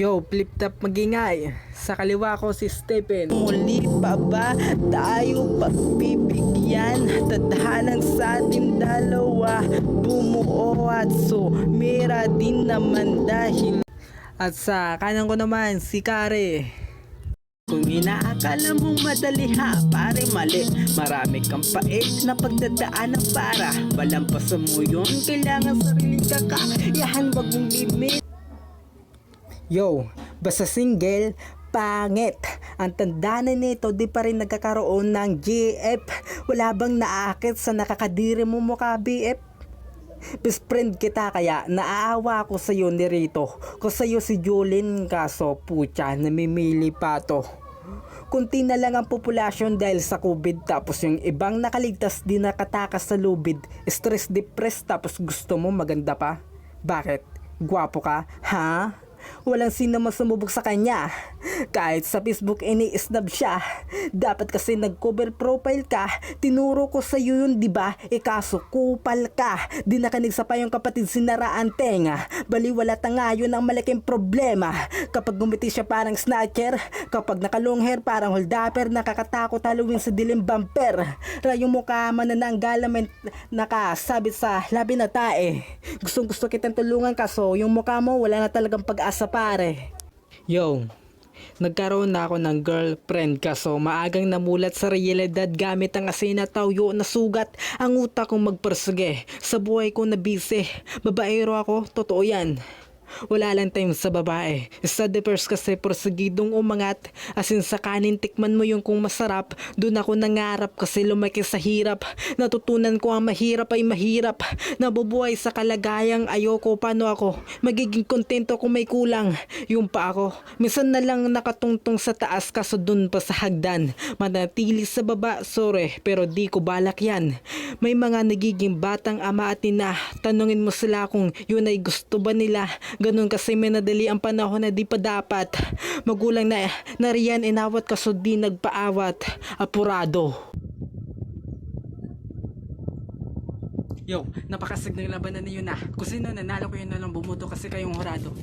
Yo, flip top magingay. Sa kaliwa ko si Stephen. Muli pa ba tayo pagbibigyan? Tadhanang sa ating dalawa bumuo at sumira din naman dahil. At sa kanan ko naman si Kare. Kung inaakala mong madali ha, pare mali. Marami kang pait na pagdadaanan para malampasan mo yun. Kailangan sariling kakayahan, wag mong limit. Yo, basta single, pangit. Ang tanda na nito, di pa rin nagkakaroon ng GF. Wala bang naakit sa nakakadiri mo mukha BF? Best friend kita kaya naaawa ko sa'yo ni Rito. Kung sa'yo si Julin kaso putya namimili pa to. Kunti na lang ang populasyon dahil sa COVID tapos yung ibang nakaligtas di nakatakas sa lubid. Stress depressed tapos gusto mo maganda pa? Bakit? Gwapo ka? Ha? Walang sino masumubok sa kanya. Kahit sa Facebook ini-snub siya. Dapat kasi nag-cover profile ka. Tinuro ko sa iyo yun, diba? Kaso kupal ka. Dinakanig sa pa yung kapatid sinaraan tenga. Baliwala nga yun ang malaking problema. Kapag gumiti siya parang snatcher. Kapag nakalong hair parang holdapper. Nakakatakot haluin sa dilim bumper. Rayong mukha manananggal naman nakasabit sa labi na tae. Gustong gusto kitang tulungan kaso yung mukha mo wala na talagang pag-asa pare. Yo, nagkaroon na ako ng girlfriend kaso maagang namulat sa realidad gamit ang asinatawyo na sugat ang utak kong magpersige. Sa buhay ko na busy, babaero ako, totoo yan. Wala lang time sa babae. Sa first kasi porsigidong umangat. Asin sa kanin tikman mo yung kung masarap. Doon ako nangarap kasi lumaki sa hirap. Natutunan ko ang mahirap ay mahirap. Nabubuhay sa kalagayang ayoko. Paano ako magiging kontento kung may kulang? Yung pa ako minsan na lang nakatungtong sa taas kaso dun pa sa hagdan. Manatili sa baba, sorry pero di ko balak yan. May mga nagiging batang ama at ina. Tanungin mo sila kung yun ay gusto ba nila. Ganun kasi minadali ang panahon na di pa dapat. Magulang na nariyan inawat kaso di nagpaawat. Apurado. Yo, napakasig ng labanan na yun ah. Kung sino nanalo ko yun na lang bumuto kasi kayong horado.